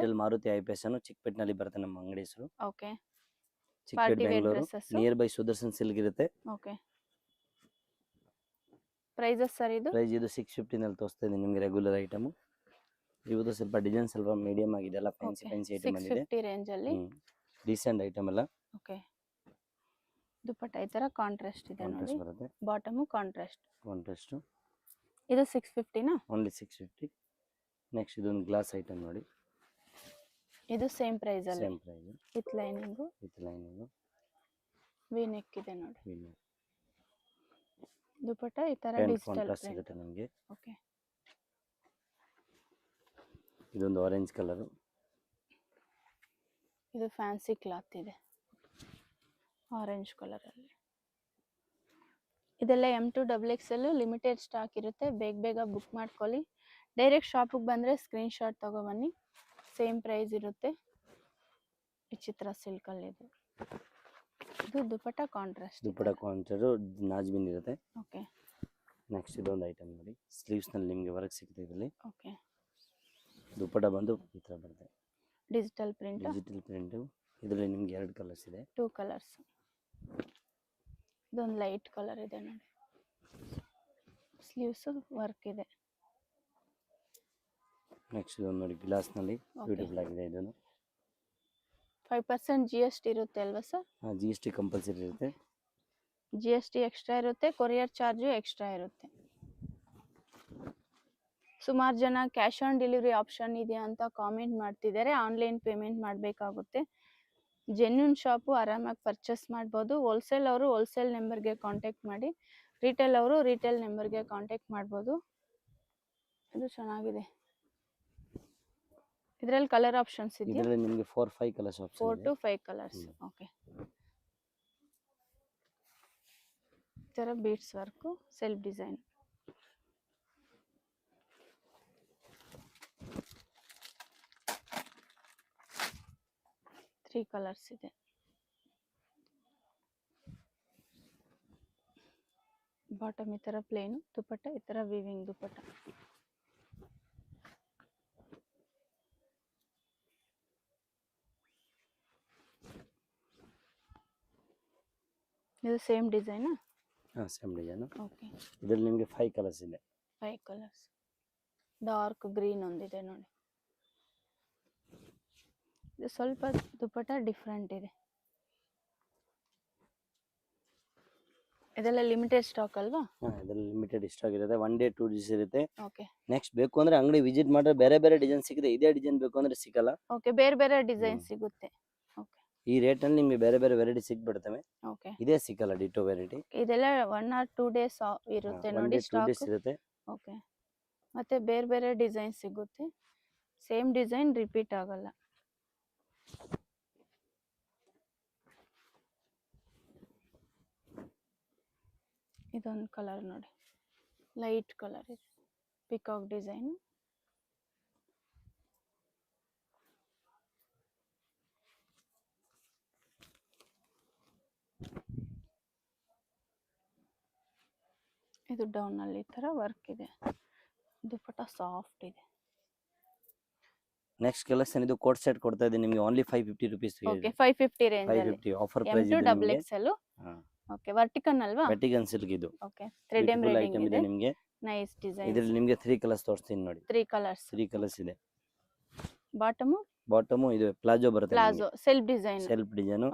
ಇಲ್ಲಿ ಮಾರುತಿ ಐಪಿಎಸ್ ಅನ್ನು ಚಿಕ್ಕಪೇಟೆನಲ್ಲಿ ಬರುತ್ತೆ ನಮ್ಮ ಅಂಗಡಿ ಹೆಸರು. Okay. Chickpete party where Bengaluru dresses. Nearby Sudarshan silk ಇರುತ್ತೆ. ಓಕೆ. ಪ್ರೈಸಸ್ ಸರ್ ಇದು? ಪ್ರೈಸ್ ಇದು 650 ನಲ್ಲಿ ತೋರಿಸ್ತಾ ಇದೀನಿ ನಿಮಗೆ ರೆಗ್ಯುಲರ್ ಐಟಮ್. ಇವತ್ತು ಸ್ವಲ್ಪ ಡಿಸೈನ್ ಸ್ವಲ್ಪ ಮೀಡಿಯಂ ಆಗಿದೆ ಅಲ್ಲ, ಫ್ಯಾನ್ಸಿ ಐಟಮ್ ಬಂದಿದೆ. 650 ರೇಂಜ್ ಅಲ್ಲಿ ಡೀಸೆಂಟ್ ಐಟಮ್ ಅಲ್ಲ. ಓಕೆ. ದುಪಟ್ಟ ಈ ತರ ಕಾಂಟ್ರಾಸ್ಟ್ ಇದೆ ನೋಡಿ. ಬರುತ್ತೆ. Bottom contrast. ಇದು 650 ನಾ? ಓನ್ಲಿ 650. ನೆಕ್ಸ್ಟ್ ಇದೊಂದು ಗ್ಲಾಸ್ ಐಟಮ್ ನೋಡಿ. ಇದು ಸೇಮ್ ಪ್ರೈಸ್ ಅಲ್ಲಿ. Same price. With lining. V neck ಇದೆ ನೋಡಿ. ದುಪಟ್ಟ ಈ ತರ ಡಿಜಿಟಲ್ ಪ್ರಿಂಟ್ ಸಿಗುತ್ತೆ ನಮಗೆ. ಓಕೆ. ಇದೊಂದು ಆರೆಂಜ್ ಕಲರ್. ಇದು ಫ್ಯಾನ್ಸಿ ಕ್ಲಾತ್ ಇದೆ ಆರೆಂಜ್ ಕಲರ್ ಅಲ್ಲಿ. ಇದೆಲ್ಲ M2 XXL ಲಿಮಿಟೆಡ್ ಸ್ಟಾಕ್ ಇರುತ್ತೆ, ಬೇಗ ಬುಕ್ ಮಾಡ್ಕೊಳ್ಳಿ. ಡೈರೆಕ್ಟ್ ಶಾಪಿಗೆ ಬಂದ್ರೆ ಸ್ಕ್ರೀನ್ ಶಾಟ್ ತಗೊಬನ್ನಿ. ಸೇಮ್ ಪ್ರೈಸ್ ಇರುತ್ತೆ. ವಿಚಿತ್ರ ಸಿಲ್ಕ್ ಅಲ್ಲಿ ಇದೆ. ಇದು ದುಪಟ್ಟ ಕಾಂಟ್ರಾಸ್ಟ್. ನಾಜ್ಬಿನ್ ಇರುತ್ತೆ. ಓಕೆ. ನೆಕ್ಸ್ಟ್ ಇದೊಂದು ಐಟಮ್ ನೋಡಿ, ಸ್ಲೀವ್ಸ್ ನಲ್ಲಿ ನಿಮಗೆ ವರ್ಕ್ ಸಿಗುತ್ತೆ ಇದರಲ್ಲಿ. ಓಕೆ. ದುಪಟ್ಟ ಬಂದು ಈ ತರ ಬರುತ್ತೆ. Digital print. ಇದರಲ್ಲಿ ನಿಮಗೆ 2 ಕಲರ್ಸ್ ಇದೆ. 2 ಕಲರ್ಸ್. ಇದೊಂದು ಲೈಟ್ ಕಲರ್ ಇದೆ ನೋಡಿ. ಸ್ಲೀವ್ಸ್ ವರ್ಕ್ ಇದೆ. ನೆಕ್ಸ್ಟ್ ಇದೊಂದು ನೋಡಿ ಗ್ಲಾಸ್ ನಲ್ಲಿ ಬ್ಯೂಟಿಫುಲ್ ಆಗಿದೆ. ಇದನ್ನು 5% GST ಇರುತ್ತೆ ಅಲ್ವಾ ಸರ್? GST ಕಂಪಲ್ಸರಿ ಇರುತ್ತೆ. GST ಎಕ್ಸ್ಟ್ರಾ ಇರುತ್ತೆ, ಕೊರಿಯರ್ ಚಾರ್ಜು ಎಕ್ಸ್ಟ್ರಾ ಇರುತ್ತೆ. ಸುಮಾರು ಜನ ಕ್ಯಾಶ್ ಆನ್ ಡೆಲಿವರಿ ಆಪ್ಷನ್ ಇದೆ ಅಂತ ಕಾಮೆಂಟ್ ಮಾಡ್ತಿದ್ದಾರೆ. ಆನ್ಲೈನ್ ಪೇಮೆಂಟ್ ಮಾಡಬೇಕಾಗುತ್ತೆ. ಜೆನ್ಯೂನ್ ಶಾಪು ಆರಾಮಾಗಿ ಪರ್ಚೇಸ್ ಮಾಡ್ಬೋದು. ಹೋಲ್ಸೇಲ್ ಅವರು ಹೋಲ್ಸೇಲ್ ನಂಬರ್ಗೆ ಕಾಂಟ್ಯಾಕ್ಟ್ ಮಾಡಿ, ರಿಟೇಲ್ ಅವರು ರಿಟೇಲ್ ನಂಬರ್ಗೆ ಕಾಂಟ್ಯಾಕ್ಟ್ ಮಾಡ್ಬೋದು. ಇದು ಚೆನ್ನಾಗಿದೆ. ಇದರಲ್ಲಿ ಕಲರ್ ಆಪ್ಷನ್ಸ್ ಇದೆಯಾ? ಇದರಲ್ಲಿ ನಿಮಗೆ 4-5 colours option 4 to 5 colours. Okay. ಈ ತರ beads work, self design. Three colours ಇದೆ. ಬಾಟಮ್ ಈ ತರ ಪ್ಲೇನ್, ದುಪಟ್ಟ ಈ ತರ ವೀವಿಂಗ್ ದುಪಟ್ಟ. ಇದು same design? Same design. Okay. ಇದರಲ್ಲಿ ನಿಮಗೆ 5 ಕಲರ್ಸ್ ಇದೆ. 5 ಕಲರ್ಸ್. ಡಾರ್ಕ್ ಗ್ರೀನ್ ಒಂದಿದೆ ನೋಡಿ. ಇದು ಸ್ವಲ್ಪ ದುಪಟ್ಟ ಡಿಫ್ರೆಂಟ್ ಇದೆ. ಇದೆಲ್ಲ ಲಿಮಿಟೆಡ್ ಸ್ಟಾಕ್ ಅಲ್ವಾ? ಇದರಲ್ಲಿ ಲಿಮಿಟೆಡ್ ಸ್ಟಾಕ್ ಇರುತ್ತೆ. 1 day 2 days ಇರುತ್ತೆ. ಓಕೆ. ನೆಕ್ಸ್ಟ್ ಬೇಕು ಅಂದ್ರೆ ಅಂಗಡಿ ವಿಸಿಟ್ ಮಾಡಿದ್ರೆ ಬೇರೆ ಡಿಸೈನ್ ಸಿಗುತ್ತೆ. ಇದೇ ಡಿಸೈನ್ ಬೇಕು ಅಂದ್ರೆ ಸಿಗಲ್ಲ. ಓಕೆ. ಬೇರೆ ಡಿಸೈನ್ ಸಿಗುತ್ತೆ. ಓಕೆ. ಈ ರೇಟ್ ಅಲ್ಲಿ ನಿಮಗೆ ಬೇರೆ ವೆರೈಟಿ ಸಿಗ್ಬಿಡ್ತವೆ. ಓಕೆ. ಇದೇ ಸಿಗಲ್ಲ ಡಿಟೋ ವೆರೈಟಿ. ಇದೆಲ್ಲ 1 or 2 days ಇರುತ್ತೆ ನೋಡಿ ಸ್ಟಾಕ್. ಇರುತ್ತೆ. ಓಕೆ. ಮತ್ತೆ ಬೇರೆ ಡಿಸೈನ್ ಸಿಗುತ್ತೆ. ಸೇಮ್ ಡಿಸೈನ್ ರಿಪೀಟ್ ಆಗಲ್ಲ. ಇದೊಂದು ಕಲರ್ ನೋಡಿ, ಲೈಟ್ ಕಲರ್ ಇದೆ, ಪಿಕಾಕ್ ಡಿಸೈನ್. ಇದು ಡೌನ್ ಅಲ್ಲಿ ಈ ತರ ವರ್ಕ್ ಇದೆ. ದುಪಟ್ಟ ಸಾಫ್ಟ್ ಇದೆ. ನೆಕ್ಸ್ಟ್ ಕಲೆಕ್ಷನ್ ಇದು ಕೋಟ್ ಸೆಟ್ ಕೊಡ್ತಾ ಇದೀನಿ ನಿಮಗೆ ಓನ್ಲಿ 550 ರೂಪೀಸ್. ಓಕೆ. 550 ರೇಂಜ್ ಅಲ್ಲಿ. 550 ಆಫರ್ ಪ್ರೈಸ್ ಇದೆ M2 XXL. ಓಕೆ. ವರ್ಟಿಕಲ್ ಅಲ್ವಾ? ವರ್ಟಿಕಲ್ ಸಿಲ್ಕ್ ಇದು. ಓಕೆ. ಥ್ರೆಡ್ ಎಂಬ್ರಾಯ್ಡಿಂಗ್ ಇದೆ ನಿಮಗೆ. Nice design. ಇದರಲ್ಲಿ ನಿಮಗೆ 3 ಕಲರ್ಸ್ ತೋರಿಸ್ತೀನಿ ನೋಡಿ. 3 ಕಲರ್ಸ್. 3 ಕಲರ್ಸ್ ಇದೆ. ಬಾಟಮ್ ಇದು ಪ್ಲಾಜೋ ಬರುತ್ತೆ. Palazzo self design.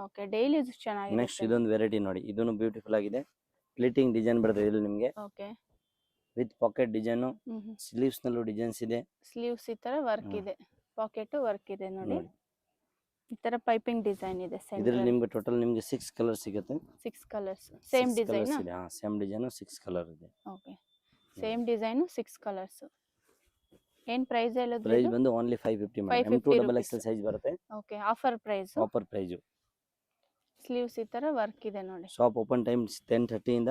Okay. Daily use ಚೆನ್ನಾಗಿದೆ. ನೆಕ್ಸ್ಟ್ ಇದೊಂದು ವೆರೈಟಿ ನೋಡಿ, ಇದನ್ನು ಬ್ಯೂಟಿಫುಲ್ ಆಗಿದೆ. ಪ್ಲೇಟಿಂಗ್ ಡಿಸೈನ್ ಬರುತ್ತೆ ಇದರಲ್ಲಿ ನಿಮಗೆ. Okay. With packet design. Sleeves ನಲ್ಲೂ ಡಿಸೈನ್ಸ್ ಇದೆ. ಸ್ಲೀವ್ಸ್ ಈ ತರ ವರ್ಕ್ ಇದೆ, ಪಾಕೆಟ್ ವರ್ಕ್ ಇದೆ ನೋಡಿ. ಈ ತರ ಪೈಪಿಂಗ್ ಡಿಸೈನ್ ಇದೆ. ಇದರಲ್ಲಿ ನಿಮಗೆ ಟೋಟಲ್ ನಿಮಗೆ 6 ಕಲರ್ ಸಿಗುತ್ತೆ. 6 colours. Same design? Same design 6 colour ಇದೆ. ಓಕೆ. Same design 6 colours. ಏನ್ ಪ್ರೈಸ್ ಹೇಳೋದು? ಪ್ರೈಸ್ ಬಂದು only 550 madam. M2 XXL size ಬರುತ್ತೆ. Okay. Offer price. Offer price. Sleeves ಈ ತರ ವರ್ಕ್ ಇದೆ ನೋಡಿ. ಶಾಪ್ ಓಪನ್ ಟೈಮ್ 10:30 ಇಂದ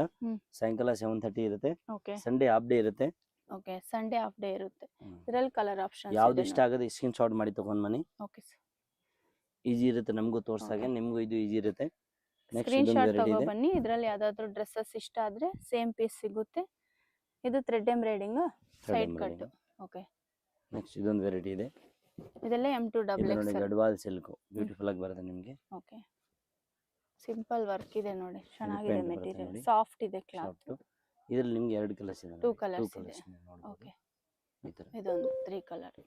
ಸಾಯಂಕಾಲ 7:30 ಇರುತ್ತೆ. ಓಕೆ. ಸಂಡೇ ಹಾಫ್ ಡೇ ಇರುತ್ತೆ. ಓಕೆ. ಸಂಡೇ ಹಾಫ್ ಡೇ ಇರುತ್ತೆ. ಇದರಲ್ಲಿ ಕಲರ್ ಆಪ್ಷನ್ಸ್ ಯಾವುದು ಇಷ್ಟ ಆಗುತ್ತೆ ಸ್ಕ್ರೀನ್ ಶಾಟ್ ಮಾಡಿ ತಗೊಂಡ್ ಬನ್ನಿ. Okay sir. ಈಜಿ ಇರುತ್ತೆ ನಮಗೂ ತೋರ್ಸಾಗೆ, ನಿಮಗೂ ಇದು ಈಜಿ ಇರುತ್ತೆ. ಸ್ಕ್ರೀನ್ ಶಾಟ್ ತಗೊಂಡು ಬನ್ನಿ. ಇದರಲ್ಲಿ ಯಾವ್ದಾದ್ರು ಡ್ರೆಸ್ಸಸ್ ಇಷ್ಟ ಆದ್ರೆ ಸೇಮ್ ಪೀಸ್ ಸಿಗುತ್ತೆ. ಇದು thread embroidering side cut. Okay. Next ಇದೊಂದು ವೆರೈಟಿ ಇದೆ. ಇದೆಲ್ಲ M2 ಇದು ಡಬಲ್ ನೋಡಿ ಎಕ್ಸೆಲ್. ಗಡ್ವಾಲ್ ಸಿಲ್ಕ್ ಬ್ಯೂಟಿಫುಲ್ ಆಗಿ ಬರುತ್ತೆ ನಿಮಗೆ. ಓಕೆ, ಸಿಂಪಲ್ ವರ್ಕ್ ಇದೆ ನೋಡಿ, ಚೆನ್ನಾಗಿದೆ pant ಬರುತ್ತೆ ಮೆಟೀರಿಯಲ್, ನೋಡಿ. ಸಾಫ್ಟ್ ಇದೆ ಕ್ಲಾತ್. ಸಾಫ್ಟ್. ಇದ್ರಲ್ಲಿ ನಿಮ್ಗೆ 2 ಕಲರ್ಸ್ ಇದೆ. 2 ಕಲರ್ಸ್ ಇದೆ. ನೋಡಬಹುದು. ಓಕೆ, ಈ ತರ. ಇದೊಂದು 3 ಕಲರ್.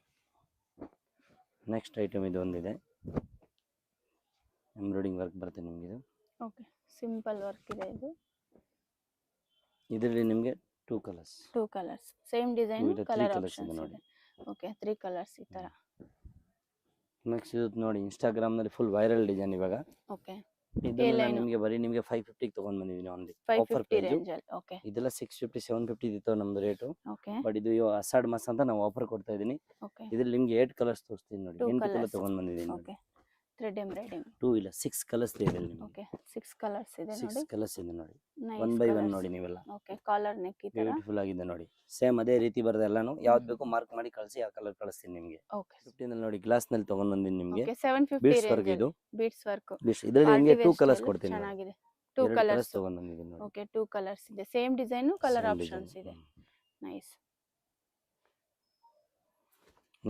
ನೆಕ್ಸ್ಟ್ ಐಟಮ್ ಇದು ಒಂದಿದೆ, ಎಂಬ್ರಾಯ್ಡಿಂಗ್ ವರ್ಕ್ ಬರುತ್ತೆ ನಿಮ್ಗೆ ಇದು. ಓಕೆ, ಸಿಂಪಲ್ ವರ್ಕ್ ಇದೆ ಇದು. ಇದರಲ್ಲಿ ನಿಮಗೆ 2 ಕಲರ್ಸ್. 2 ಕಲರ್ಸ್, ಸೇಮ್ ಡಿಸೈನ್, ಇದು 3 ಕಲರ್ colours ಇದೆ ಆಪ್ಷನ್ಸ್ ನೋಡಿ. ಇದೆ. ಓಕೆ, 3 ಕಲರ್ಸ್ ಈ ತರ. ನೆಕ್ಸ್ಟ್ ಇದು ನೋಡಿ, ಇನ್ಸ್ಟಾಗ್ರಾಮ್ ನಲ್ಲಿ ಫುಲ್ ವೈರಲ್ ಡಿಸೈನ್ ಇವಾಗ. ಓಕೆ, ಇದನ್ನ line. ನಿಮಗೆ ಬರೀ ನಿಮಗೆ 550 ಗೆ ತಗೊಂಡ್ ಬಂದಿದ್ದೀನಿ ಓನ್ಲಿ. Offer 550 price. ರೇಂಜ್ ಅಲ್ಲಿ. ಓಕೆ, ಇದೆಲ್ಲ 650 750 ಇತ್ತು ನಮ್ದು ರೇಟು. ಓಕೆ, ಬಟ್ ಇದು ಅಸಾಡ್ ಮಾಸ ಅಂತ ನಾವು ಆಫರ್ ಕೊಡ್ತಾ ಇದೀನಿ. ಓಕೆ, ಇದ್ರಲ್ಲಿ ನಿಮ್ಗೆ 8 ಕಲರ್ಸ್ ತೋರಿಸ್ತೀನಿ ನೋಡಿ. 2 8 ಕಲರ್ colours. ತಗೊಂಡ್ ಬಂದಿದ್ದೀನಿ ನೋಡಿ. Okay, thread embroidering. 2 ಇಲ್ಲ 6 ಕಲರ್ಸ್ ಇದೆ ಇದರಲ್ಲಿ ನಿಮಗೆ. ಓಕೆ, 6 ಕಲರ್ಸ್ ಇದೆ 6 ನೋಡಿ. ಕಲರ್ಸ್ ಇದೆ ನೋಡಿ. Nice 1 by 1 colours. ನೋಡಿ ನೀವೆಲ್ಲ. ಓಕೆ, ಕಾಲರ್ ನೆಕ್ ಈ ತರ. ಬ್ಯೂಟಿಫುಲ್ ಆಗಿದೆ ನೋಡಿ. ಸೇಮ್ ಅದೇ ರೀತಿ ಬರುತ್ತೆ ಎಲ್ಲಾನು. ಯಾವ್ದು ಬೇಕು ಮಾರ್ಕ್ ಮಾಡಿ ಕಳಿಸಿ, ಆ ಕಲರ್ ಕಳಿಸ್ತೀನಿ ನಿಮಗೆ. ಓಕೆ, 15 ನಲ್ಲಿ ನೋಡಿ, ಗ್ಲಾಸ್ ನಲ್ಲಿ ತಗೊಂಡ್ ಬಂದಿದ್ದೀನಿ ನಿಮಗೆ. ಓಕೆ, 750 ಬೀಡ್ಸ್ ವರ್ಕ್ ರೇಂಜ್ ಇದು. ಅಲ್ಲಿ ಬೀಡ್ಸ್ ವರ್ಕ್. ಇದರಲ್ಲಿ ನಿಮಗೆ 2 ಕಲರ್ಸ್ ಸ್ಟೈಲ್ ಕೊಡ್ತೀನಿ ನೋಡಿ. ಚೆನ್ನಾಗಿದೆ. 2 2 ಕಲರ್ಸ್ ಕಲರ್ಸ್ ತಗೊಂಡ್ ಬಂದಿದ್ದೀನಿ ನೋಡಿ. ಓಕೆ, 2 ಕಲರ್ಸ್ ಇದೆ, same design, colour Same options design. ಇದೆ. ನೈಸ್.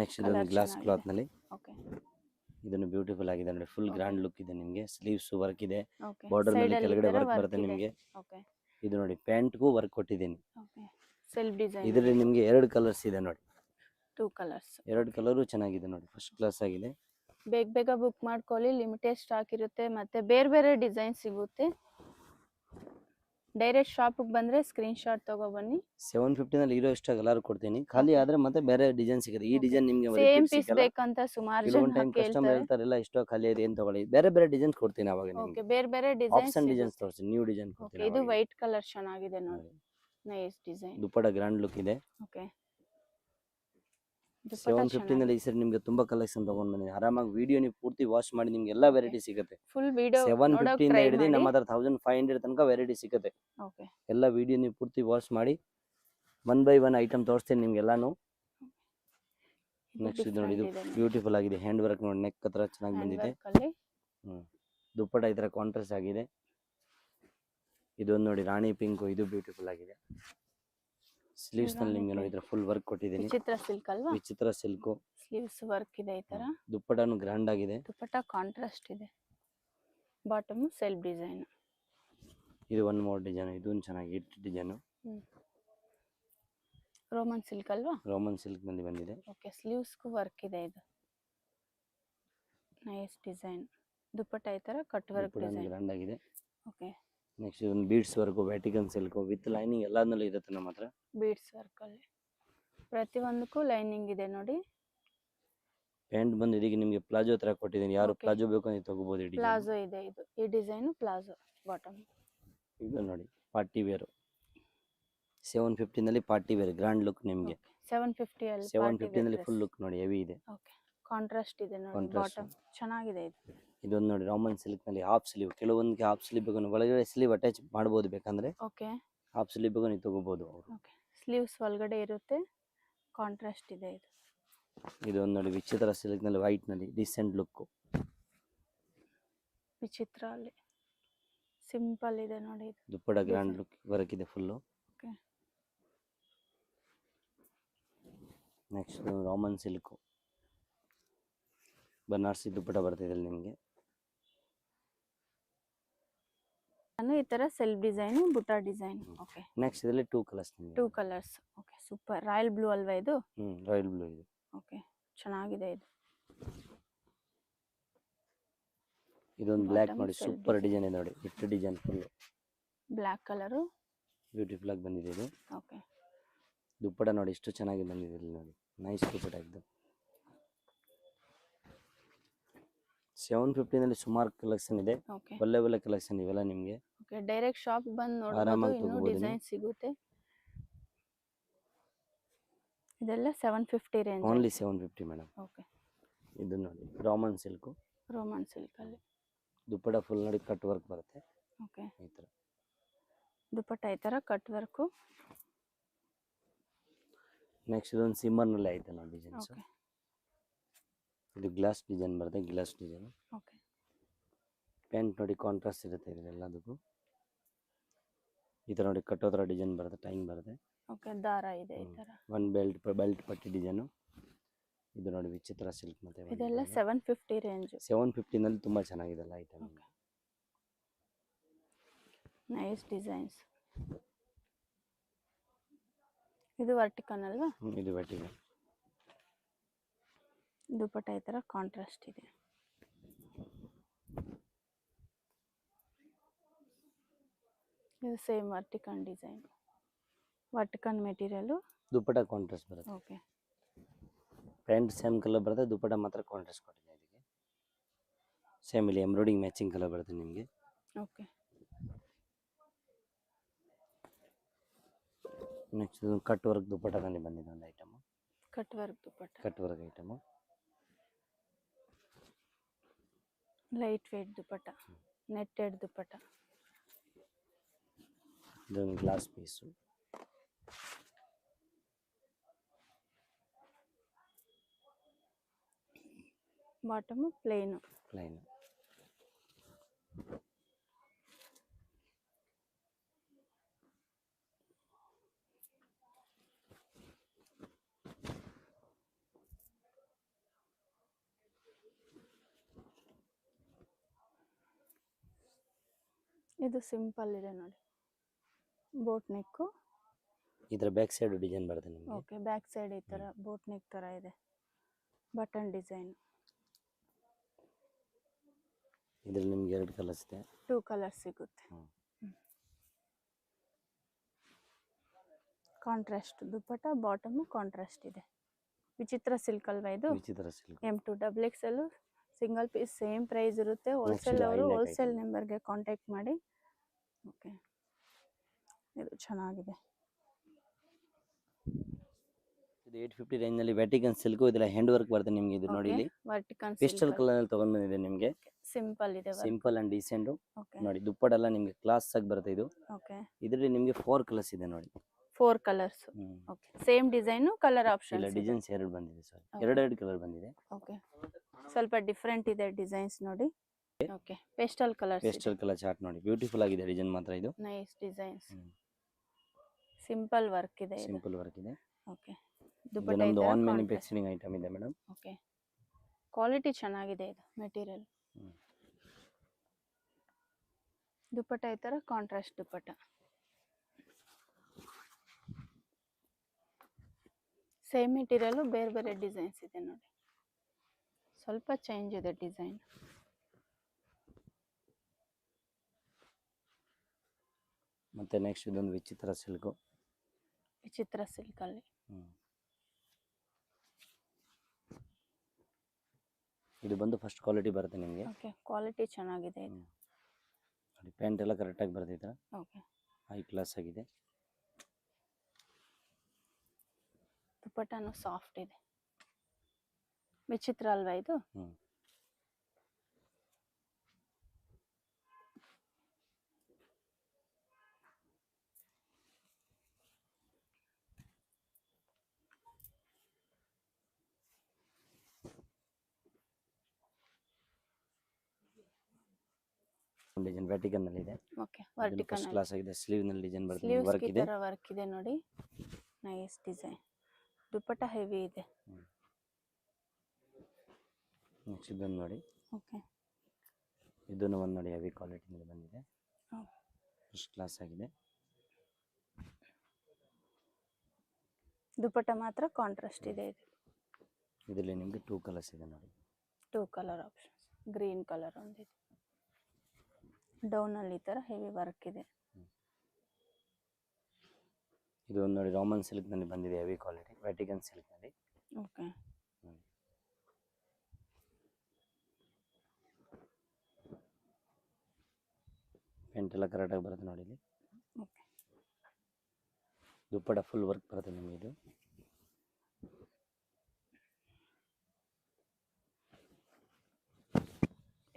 ನೆಕ್ಸ್ಟ್ ಇದೊಂದು Colour ಗ್ಲಾಸ್ ಚೆನ್ನಾಗಿದೆ. ಕ್ಲಾತ್ ನಲ್ಲಿ. ಓಕೆ, ಇದನ್ನು ಬ್ಯೂಟಿಫುಲ್ ಆಗಿದೆ ನೋಡಿ. Full Okay. ಗ್ರ್ಯಾಂಡ್ ಲುಕ್ ಇದೆ ನಿಮಗೆ. ಸ್ಲೀವ್ಸ್ ವರ್ಕ್ ಇದೆ. ಓಕೆ, ಬಾರ್ಡರ್ ಸೈಡ್ ನಲ್ಲಿ ಅಲ್ಲಿ ಕೆಳಗಡೆ ಈ ತರ ವರ್ಕ್ ವರ್ಕ್ ಬರುತ್ತೆ ಇದೆ. ನಿಮಗೆ. ಓಕೆ, ಇದು ನೋಡಿ, ಪ್ಯಾಂಟ್ಗೂ ವರ್ಕ್ ಕೊಟ್ಟಿದ್ದೀನಿ. Okay, self design. ಇದರಲ್ಲಿ ನಿಮಗೆ 2 ಕಲರ್ಸ್ ಇದೆ ನೋಡಿ. 2 ಕಲರ್ಸ್. 2 ಕಲರು ಚೆನ್ನಾಗಿದೆ ನೋಡಿ, ಫಸ್ಟ್ ಕ್ಲಾಸ್ ಆಗಿದೆ. ಬೇಗ ಬೇಗ ಬುಕ್ ಮಾಡ್ಕೊಳ್ಳಿ, ಲಿಮಿಟೆಡ್ ಸ್ಟಾಕ್ ಇರುತ್ತೆ, ಮತ್ತೆ ಬೇರೆ ಬೇರೆ ಡಿಸೈನ್ ಸಿಗುತ್ತೆ. ಡೈರೆಕ್ಟ್ ಶಾಪಿಗೆ ಬಂದ್ರೆ ಸ್ಕ್ರೀನ್ ಶಾಟ್ ತಗೋ ಬನ್ನಿ. 750 ನಲ್ಲಿ ಇರೋ ಇಷ್ಟ ಕಲರ್ ಕೊಡ್ತೀನಿ. ಖಾಲಿ Okay. ಆದ್ರೆ ಮತ್ತೆ ಬೇರೆ ಡಿಸೈನ್ ಸಿಗುತ್ತೆ. ಈ Okay. ಡಿಸೈನ್ ನಿಮಗೆ ಸೇಮ್ ಪೀಸ್ ಬೇಕಂತ ಸುಮಾರು ಕೆಲವೊಂದು ಜನ ಟೈಮ್ ಕಸ್ಟಮರ್ ಕೇಳ್ತಾರೆ. ಹೇಳ್ತಾರಲ್ಲ ಇಷ್ಟೋ ಖಾಲಿ ಇದೆ ಏನ್ ತಗೊಳ್ಳಿ, ಬೇರೆ ಬೇರೆ ಡಿಸೈನ್ಸ್ ಕೊಡ್ತೀನಿ ಅವಾಗ ಓಕೆ, ನಿಮಗೆ. ಬೇರೆ ಬೇರೆ ಡಿಸೈನ್ಸ್. ಆಪ್ಷನ್ ಡಿಸೈನ್ಸ್ ತೋರಿಸಿ, ನ್ಯೂ ಡಿಸೈನ್ ಓಕೆ, ಕೊಡ್ತೀನಿ ಇದು ಅವಾಗ. ವೈಟ್ ಕಲರ್ ಚೆನ್ನಾಗಿದೆ ನೋಡಿ. Nice design. Dupatta grand look ಇದೆ. ಓಕೆ, 750 ನಲ್ಲಿ ಈ ಸರಿ ನಿಮಗೆ ತುಂಬಾ ಕಲೆಕ್ಷನ್ ತಗೊಂಡ್ ಬಂದಿದ್ದೀನಿ. ಆರಾಮಾಗಿ ವಿಡಿಯೋ ನೀವು ಪೂರ್ತಿ ವಾಚ್ ಮಾಡಿ ನಿಮ್ಗೆ ಎಲ್ಲಾ ವೆರೈಟಿ ಸಿಗುತ್ತೆ. ಫುಲ್ ವಿಡಿಯೋ 750 ಇಂದ ಹಿಡಿದು ನಮ್ಮ ಹತ್ರ 1500 ತನಕ ವೆರೈಟಿ ಸಿಗುತ್ತೆ. ಓಕೆ, ಎಲ್ಲ ವಿಡಿಯೋ ನೀವು ಪೂರ್ತಿ ವಾಚ್ ಮಾಡಿ 1 ಬೈ 1 ಐಟಮ್ ತೋರಿಸ್ತೀನಿ ನಿಮ್ಗೆ ಎಲ್ಲಾನು. ನೆಕ್ಸ್ಟ್ ಇದು ನೋಡಿ, ಇದು ಬ್ಯೂಟಿಫುಲ್ ಆಗಿದೆ. ಹ್ಯಾಂಡ್ ವರ್ಕ್ ನೋಡಿ, ನೆಕ್ ಹತ್ರ ಚೆನ್ನಾಗಿ ಬಂದಿದೆ. ದುಪ್ಪಟ ಈ ತರ ಕಾಂಟ್ರಾಸ್ಟ್ ಆಗಿದೆ. ಇದೊಂದು ನೋಡಿ, ರಾಣಿ ಪಿಂಕ್, ಇದು ಬ್ಯೂಟಿಫುಲ್ ಆಗಿದೆ. ಸ್ಲೀವ್ಸ್ ನಲ್ಲಿ ನಿಮ್ಗೆ ನೋಡಿ ಫುಲ್ ವರ್ಕ್ ಕೊಟ್ಟಿದ್ದೀನಿ. ವಿಚಿತ್ರ ಸಿಲ್ಕ್ ಅಲ್ವಾ? ವಿಚಿತ್ರ ಸಿಲ್ಕ್. ಸ್ಲೀವ್ಸ್ ವರ್ಕ್ ಇದೆ ಈ ತರ. ದುಪ್ಪಟನು ಗ್ರ್ಯಾಂಡ್ ಆಗಿದೆ. ದುಪಟ್ಟ ಕಾಂಟ್ರಾಸ್ಟ್ ಇದೆ. Bottom self design. ಇದು ಒನ್ ಮೋರ್ ಡಿಸೈನ್. ಇದು ಚೆನ್ನಾಗಿ ಹಿಟ್ ಡಿಸೈನ್. ರೋಮನ್ ಸಿಲ್ಕ್ ಅಲ್ವಾ? ರೋಮನ್ ಸಿಲ್ಕ್ ನಲ್ಲಿ ಬಂದಿದೆ. ಓಕೆ, ಸ್ಲೀವ್ಸ್ ಗೂ ವರ್ಕ್ ಇದೆ ಇದು. Nice design. ದುಪಟ್ಟ ಈ ತರ ಕಟ್ ವರ್ಕ್ ಡಿಸೈನ್. ಗ್ರ್ಯಾಂಡ್ ಆಗಿದೆ. ಓಕೆ, ನೆಕ್ಸ್ಟ್ ಇದೊಂದು beads work, Vatican silk with lining ಎಲ್ಲಾದ್ನಲ್ಲೂ ಇರುತ್ತೆ ನಮ್ಮ ಹತ್ರ. ಬೀಡ್ಸ್ ವರ್ಕ್ ಅಲ್ಲಿ ಪ್ರತಿಯೊಂದಕ್ಕೂ ಲೈನಿಂಗ್ ಇದೆ ನೋಡಿ. ಪ್ಯಾಂಟ್ ಬಂದು ಇದಕ್ಕೆ ನಿಮಗೆ ಪ್ಲಾಜೋ ತರ ಕೊಟ್ಟಿದ್ದೀನಿ. ಯಾರು Okay. ಪ್ಲಾಜೋ ಬೇಕು ಅಂತ ತಗೋಬಹುದು. ಈ ಡಿಸೈನ್ ಪ್ಲಾಜೋ ಇದೆ ಇದು. ಈ ಡಿಸೈನ್ ಪ್ಲಾಜೋ ಬಾಟಮ್. ಇದು ನೋಡಿ, ಪಾರ್ಟಿ ವೇರ್. 750 ನಲ್ಲಿ ಪಾರ್ಟಿ ವೇರ್ ಗ್ರ್ಯಾಂಡ್ ಲುಕ್ ನಿಮಗೆ. 750 ಅಲ್ಲಿ 750 ನಲ್ಲಿ ಫುಲ್ ಲುಕ್ ನೋಡಿ, ಹೆವಿ ಇದೆ. ಓಕೆ, ಕಾಂಟ್ರಾಸ್ಟ್ ಇದೆ ನೋಡಿ. Contrast. ಬಾಟಮ್ ಚೆನ್ನಾಗಿದೆ ಇದು. ಇದೊಂದು ನೋಡಿ, ರಾಮನ್ ಸಿಲ್ಕ್ ನಲ್ಲಿ ಹಾಫ್ ಸ್ಲೀವ್. ಕೆಲವೊಂದಕ್ಕೆ ಹಾಫ್ ಸ್ಲೀವ್ ಬೇಕು, ಒಳಗಡೆ ಸ್ಲೀವ್ ಅಟ್ಯಾಚ್ ಮಾಡಬಹುದು. ಬೇಕಂದ್ರೆ ಓಕೆ, ಹಾಫ್ ಸ್ಲೀವ್ ಬೇಕು ನೀವು ತಗೋಬಹುದು ಅವರು. ಓಕೆ, ಸ್ಲೀವ್ಸ್ ಒಳಗಡೆ ಇರುತ್ತೆ. ಕಾಂಟ್ರಾಸ್ಟ್ ಇದೆ ಇದು. ಇದೊಂದು ನೋಡಿ, ವಿಚಿತ್ರ ಸಿಲ್ಕ್ ನಲ್ಲಿ ವೈಟ್ ನಲ್ಲಿ ಡಿಸೆಂಟ್ ಲುಕ್. ವಿಚಿತ್ರ ಅಲ್ಲಿ ಸಿಂಪಲ್ ಇದೆ ನೋಡಿ ಇದು. ದುಪ್ಪಟ ಗ್ರ್ಯಾಂಡ್ ಲುಕ್ ವರ್ಕ್ ಇದೆ full. Okay, next Raman silk Banarasi dupatta ಬರ್ತಿದೆ ನಿಮಗೆ. ನಾನು ಈ ತರ ಸೆಲ್ಫ್ ಡಿಸೈನ್, ಬುಟ್ಟ ಡಿಸೈನ್. ಓಕೆ, ನೆಕ್ಸ್ಟ್ ಇದರಲ್ಲಿ 2 ಕಲರ್ಸ್ ನಿಮಗೆ. 2 colours. Okay, super. Royal blue ಅಲ್ವಾ ಇದು? ರಾಯಲ್ ಬ್ಲೂ ಇದು. ಓಕೆ, ಚೆನ್ನಾಗಿದೆ ಇದು. ಇದೊಂದು ಬ್ಲ್ಯಾಕ್ Bottom ನೋಡಿ, self ಸೂಪರ್ ಡಿಸೈನ್ ಇದೆ ನೋಡಿ. Hit design full black colour. Beautiful ಆಗಿ ಬಂದಿದೆ ಇದು. ಓಕೆ, ದುಪ್ಪಟ ನೋಡಿ ಎಷ್ಟು ಚೆನ್ನಾಗಿ ಬಂದಿದೆ ಇಲ್ಲಿ ನೋಡಿ. ನೈಸ್ ದುಪ್ಪಟ ಇದು. 750 ನಲ್ಲಿ ಸುಮಾರು ಕಲೆಕ್ಷನ್ ಇದೆ. ಓಕೆ, ಒಳ್ಳೆ ಒಳ್ಳೆ ಕಲೆಕ್ಷನ್ ಇವೆಲ್ಲ ನಿಮಗೆ. ಓಕೆ, ಡೈರೆಕ್ಟ್ ಶಾಪ್ ಬಂದು ನೋಡಬಹುದು. ಆರಾಮಾಗಿ ಇನ್ನೂ ತಗೋಬಹುದು ಡಿಸೈನ್ ಸಿಗುತ್ತೆ. ಇದೆಲ್ಲ 750 ರೇಂಜ್. Only 750 madam. ಓಕೆ, ಇದು ನೋಡಿ, ರಾಮನ್ ಸಿಲ್ಕ್. ರೋಮನ್ ಸಿಲ್ಕ್ ಅಲ್ಲಿ ದುಪ್ಪಟ ಫುಲ್ ನೋಡಿ ಕಟ್ ವರ್ಕ್ ಬರುತ್ತೆ ಓಕೆ. ಈ ತರ. ದುಪಟ್ಟ ಈ ತರ ಕಟ್ ವರ್ಕು. ನೆಕ್ಸ್ಟ್ ಇದೊಂದು ಸಿಮ್ಮರ್ ನಲ್ಲಿ ಐತೆ ನೋಡಿ ಡಿಸೈನ್ಸ್. ಓಕೆ, ಇದು ಗ್ಲಾಸ್ ಡಿಸೈನ್ ಬರುತ್ತೆ, ಗ್ಲಾಸ್ ಡಿಸೈನ್. ಓಕೆ, ಪ್ಯಾಂಟ್ ನೋಡಿ ಕಾಂಟ್ರಾಸ್ಟ್ ಇರುತ್ತೆ ಇದೆಲ್ಲದಕ್ಕೂ. ಈ ತರ ನೋಡಿ ಕಟ್ಟೋ ತರ ಡಿಸೈನ್ ಬರುತ್ತೆ, ಟೈಮ್ ಬರುತ್ತೆ. ಓಕೆ, ದಾರ ಇದೆ ಈ ತರ. ಒಂದು ಬೆಲ್ಟ್ ಪಟ್ಟಿ ಡಿಸೈನು. ಇದು ನೋಡಿ ವಿಚಿತ್ರ ಸಿಲ್ಕ್ ಮತ್ತೆ ಇದೆಲ್ಲ 750 ರೇಂಜ್. 750 ತುಂಬಾ ಚೆನ್ನಾಗಿದೆ ಐಟಮ್. Nice designs. ಇದು ವರ್ಟಿಕಲ್ ಅಲ್ವಾ? ಇದು ವರ್ಟಿಕಲ್. ದುಪಟ್ಟ ಈ ತರ ಕಾಂಟ್ರಾಸ್ಟ್ ಇದೆ. ಇದು same vertical design, vertical material, dupatta contrast ಬರುತ್ತೆ. ಓಕೆ. ಪ್ಯಾಂಟ್ ಸೇಮ್ ಕಲರ್ ಬರುತ್ತೆ, ದುಪಟ್ಟ ಮಾತ್ರ ಕಾಂಟ್ರಾಸ್ಟ್ ಕೊಟ್ಟಿದೆ ಇದಕ್ಕೆ. ಸೇಮ್ ಇಲ್ಲಿ ಎಂಬ್ರಾಯ್ಡಿಂಗ್ ಮ್ಯಾಚಿಂಗ್ ಕಲರ್ ಬರುತ್ತೆ ನಿಮಗೆ. ಓಕೆ. ನೆಕ್ಸ್ಟ್ ಕಟ್ ವರ್ಕ್ ದುಪಟ್ಟದಲ್ಲಿ ಬಂದಿದೆ ಒಂದು item. Cut work dupatta. Cut work item. Light weight dupatta, netted dupatta. ಇದೊಂದು glass piece. Bottom plain. Plain. ಇದು ಸಿಂಪಲ್ ಇದೆ ನೋಡಿ, ಬೋಟ್ ನೆಕ್. ಇದರ ಬ್ಯಾಕ್ ಸೈಡ್ ಡಿಸೈನ್ ಬರುತ್ತೆ ನಿಮಗೆ. ಓಕೆ, ಬ್ಯಾಕ್ ಸೈಡ್ ಈ ತರ ಬೋಟ್ ನೆಕ್ ತರ ಇದೆ, ಬಟನ್ ಡಿಸೈನ್. ಇದರಲ್ಲಿ ನಿಮಗೆ 2 ಕಲರ್ಸ್ ಇದೆ. 2 ಕಲರ್ಸ್ ಸಿಗುತ್ತೆ. ಕಾಂಟ್ರಾಸ್ಟ್ ದುಪಟ್ಟ, ಬಾಟಮ್ ಕಾಂಟ್ರಾಸ್ಟ್ ಇದೆ. ವಿಚಿತ್ರ ಸಿಲ್ಕ್ ಅಲ್ವಾ ಇದು? Vichitra silk. M2 XXL single piece same price ಇರುತ್ತೆ. ಹೋಲ್ಸೇಲ್ ಅವರು ಹೋಲ್ಸೇಲ್ ನಂಬರ್ಗೆ ಕಾಂಟ್ಯಾಕ್ಟ್ ಮಾಡಿ. ಓಕೆ, ಇದು ಚೆನ್ನಾಗಿದೆ. ಇದು 850 ರೇಂಜ್ ನಲ್ಲಿ ವ್ಯಾಟಿಕನ್ ಸಿಲ್ಕ್. ಇದೆಲ್ಲ ಹ್ಯಾಂಡ್ ವರ್ಕ್ ಬರುತ್ತೆ ನಿಮಗೆ. ಇದು ನೋಡಿ ಇಲ್ಲಿ ವರ್ಟಿಕಲ್ ಪೇಸ್ಟಲ್ ಕಲರ್ ಅಲ್ಲಿ ತಗೊಂಡ್ ಬಂದಿದೆ ನಿಮಗೆ. ಸಿಂಪಲ್ ಇದೆ, ಸಿಂಪಲ್ ಅಂಡ್ ಡೀಸೆಂಟ್. ಓಕೆ. ನೋಡಿ ದುಪ್ಪಟ್ಟ ಎಲ್ಲ ನಿಮಗೆ ಕ್ಲಾಸ್ ಆಗಿ ಬರುತ್ತೆ ಇದು. ಓಕೆ. ಇದರಲ್ಲಿ ನಿಮಗೆ 4 ಕಲರ್ಸ್ ಇದೆ ನೋಡಿ. 4 colours. Okay, same design, colour option ಇಲ್ಲ, ಡಿಸೈನ್ಸ್ 2 ಬಂದಿದೆ. ಸಾರಿ, 2 ಕಲರ್ ಬಂದಿದೆ. ಓಕೆ, ಸ್ವಲ್ಪ ಡಿಫರೆಂಟ್ ಇದೆ ಡಿಸೈನ್ಸ್ ನೋಡಿ. Okay, pastel colours. Pastel colour chart ನೋಡಿ, ಬ್ಯೂಟಿಫುಲ್ ಆಗಿದೆ ಡಿಸೈನ್ ಮಾತ್ರ ಇದು. Nice designs. ಸಿಂಪಲ್ ವರ್ಕ್ ಇದೆ. ಸಿಂಪಲ್ ವರ್ಕ್ ಇದೆ. ಓಕೆ. ದುಪಟ್ಟ ನಮ್ಮದು ಆನ್ ಮ್ಯಾನುಫ್ಯಾಕ್ಚರಿಂಗ್ ಐಟಮ್ ಇದೆ ಮೇಡಮ್. ಓಕೆ, ಕ್ವಾಲಿಟಿ ಚೆನ್ನಾಗಿದೆ ಇದು ಮೆಟೀರಿಯಲ್. ದುಪಟ್ಟ ಈ ತರ ಕಾಂಟ್ರಾಸ್ಟ್ ದುಪಟ್ಟ. ಸೇಮ್ ಮೆಟೀರಿಯಲ್, ಬೇರೆ ಬೇರೆ ಡಿಸೈನ್ಸ್ ಇದೆ ನೋಡಿ, ಸ್ವಲ್ಪ ಚೇಂಜ್ ಇದೆ ಡಿಸೈನ್. ಮತ್ತೆ ನೆಕ್ಸ್ಟ್ ಇದೊಂದು ವಿಚಿತ್ರ ಸಿಲ್ಕ್. ವಿಚಿತ್ರ ಸಿಲ್ಕ್ ಅಲ್ಲಿ ಇದು ಬಂದು ಫಸ್ಟ್ ಕ್ವಾಲಿಟಿ ಬರುತ್ತೆ ನಿಮಗೆ. ಓಕೆ, ಕ್ವಾಲಿಟಿ ಚೆನ್ನಾಗಿದೆ ಇದು. ನೋಡಿ ಪ್ಯಾಂಟ್ ಎಲ್ಲ ಕರೆಕ್ಟ್ ಆಗಿ ಬರ್ತೈತೆ. ಓಕೆ, ಹೈ ಕ್ಲಾಸ್ ಆಗಿದೆ. ದುಪಟ್ಟನು ಸಾಫ್ಟ್ ಇದೆ. ವಿಚಿತ್ರ ಅಲ್ವಾ ಇದು? ಡಿಸೈನ್ ವರ್ಟಿಕಲ್ ನಲ್ಲಿ ಇದೆ. ಓಕೆ, ವರ್ಟಿಕಲ್ ಫಸ್ಟ್ ಕ್ಲಾಸ್ ಆಗಿದೆ. ಸ್ಲೀವ್ ನಲ್ಲಿ ಡಿಸೈನ್ ಬರುತ್ತೆ, ಸ್ಲೀವ್ಸ್ ವರ್ಕ್ ಇದೆ. ವರ್ಕ್ ಇದೆ ನೋಡಿ, ನೈಸ್ ಡಿಸೈನ್. ದುಪಟ್ಟ ಹೆವಿ ಇದೆ. ನೆಕ್ಸ್ಟ್ ಇದನ್ನು ನೋಡಿ. ಓಕೆ, ಇದನ್ನು ಒಂದು ನೋಡಿ, ಹೆವಿ ಕ್ವಾಲಿಟಿ ನಲ್ಲಿ ಬಂದಿದೆ. ಫಸ್ಟ್ ಕ್ಲಾಸ್ ಆಗಿದೆ. ದುಪಟ್ಟ ಮಾತ್ರ ಕಾಂಟ್ರಾಸ್ಟ್ ಇದೆ ಇದು. ಇದರಲ್ಲಿ ನಿಮಗೆ 2 ಕಲರ್ಸ್ ಇದೆ ನೋಡಿ. 2 ಕಲರ್ ಆಪ್ಷನ್ಸ್. ಗ್ರೀನ್ ಕಲರ್ ಒಂದಿದೆ, ಡೌನ್ ಅಲ್ಲಿ ಈ ತರ ಹೆವಿ ವರ್ಕ್ ಇದೆ. ಇದು ಒಂದು ನೋಡಿ, ರಾಮನ್ ಸಿಲ್ಕ್ ನಲ್ಲಿ ಬಂದಿದೆ, ಹೆವಿ ಕ್ವಾಲಿಟಿ ವ್ಯಾಟಿಕನ್ ಸಿಲ್ಕ್ ನಲ್ಲಿ. ಓಕೆ, ಪ್ಯಾಂಟ್ ಎಲ್ಲ ಕರೆಕ್ಟ್ ಆಗಿ ಬರುತ್ತೆ ನೋಡಿ ಇಲ್ಲಿ. ಓಕೆ, ದುಪ್ಪಟ್ಟ ಫುಲ್ ವರ್ಕ್ ಬರುತ್ತೆ ನಿಮಗೆ ಇದು.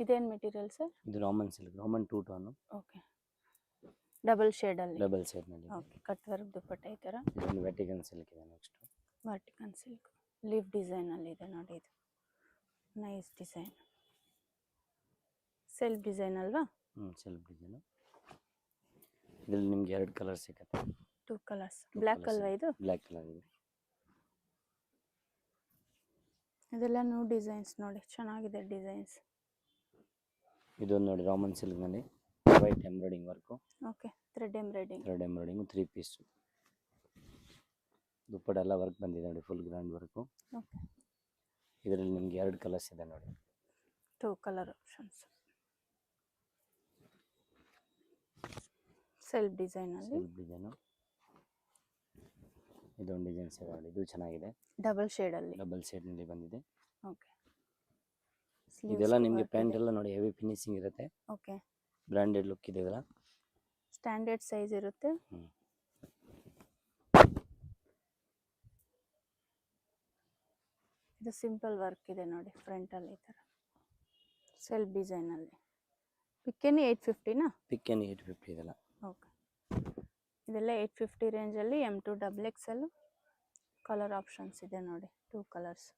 ಇದೇನು ಮೆಟೀರಿಯಲ್ ಸರ್? ಇದು Raman silk, Raman 2 tone. Okay, double shade ಅಲ್ಲಿ. ಡಬಲ್ ಶೇಡ್ ನಲ್ಲಿ. ಓಕೆ, ಕಟ್ ವರ್ಕ್ ದುಪಟ್ಟ ಈ ತರ. ಇದೊಂದು ವ್ಯಾಟಿಕನ್ ಸಿಲ್ಕ್ ಇದೆ. Next vertical silk leaf design ಅಲ್ಲಿ ಇದೆ ನೋಡಿ, ಇದು ನೈಸ್ ಡಿಸೈನ್. ಸೆಲ್ಫ್ ಡಿಸೈನ್ ಅಲ್ವಾ? Self design. ಇದರಲ್ಲಿ ನಿಮಗೆ 2 ಕಲರ್ ಸಿಗುತ್ತೆ. 2 ಕಲರ್ಸ್. ಬ್ಲ್ಯಾಕ್ ಅಲ್ವಾ ಇದು? ಬ್ಲ್ಯಾಕ್ ಕಲರ್ ಇದೆ. ಇದೆಲ್ಲ ನ್ಯೂ ಡಿಸೈನ್ಸ್ ನೋಡಿ, ಚೆನ್ನಾಗಿದೆ ಡಿಸೈನ್ಸ್. ಇದೊಂದು ನೋಡಿ ರಾಮನ್ ಸಿಲ್ಕ್ನಲ್ಲಿ white embroidery work. Okay, thread embroidery. 3 piece. Dupatta ಎಲ್ಲ ವರ್ಕ್ ಬಂದಿದೆ ನೋಡಿ, ಫುಲ್ ಗ್ರ್ಯಾಂಡ್ ವರ್ಕು. ಓಕೆ, ಇದರಲ್ಲಿ ನಿಮಗೆ 2 ಕಲರ್ಸ್ ಇದೆ ನೋಡಿ. 2 ಕಲರ್ ಆಪ್ಷನ್ಸ್. ಸೆಲ್ಫ್ ಡಿಸೈನಲ್ಲಿ. Self design. ಇದೊಂದು ಡಿಸೈನ್ಸ್ ಇದೆ ನೋಡಿ, ಇದು ಚೆನ್ನಾಗಿದೆ. ಡಬಲ್ ಶೇಡಲ್ಲಿ. ಡಬಲ್ ಶೇಡ್ನಲ್ಲಿ ಬಂದಿದೆ. ಓಕೆ, ಇದೆಲ್ಲ ನಿಮಗೆ ಪ್ಯಾಂಟ್ ಎಲ್ಲ ನೋಡಿ ಹೆವಿ ಫಿನಿಶಿಂಗ್ ಇರುತ್ತೆ. ಓಕೆ, ಬ್ರ್ಯಾಂಡೆಡ್ ಲುಕ್ ಇದೆ ಇದೆಲ್ಲ. ಸ್ಟ್ಯಾಂಡರ್ಡ್ ಸೈಜ್ ಇರುತ್ತೆ. ಇದು ಸಿಂಪಲ್ ವರ್ಕ್ ಇದೆ ನೋಡಿ, ಫ್ರಂಟಲ್ಲಿ ಈ ಥರ ಸೆಲ್ಫ್ ಡಿಸೈನಲ್ಲಿ. ಪಿಕ್ಕೇನಿ 850ನಾ? ಪಿಕ್ಕೇನಿ 850 ಇದೆಲ್ಲ. ಓಕೆ, ಇದೆಲ್ಲ 850 ರೇಂಜಲ್ಲಿ M2 XXL. ಕಲರ್ ಆಪ್ಷನ್ಸ್ ಇದೆ ನೋಡಿ, 2 ಕಲರ್ಸ್.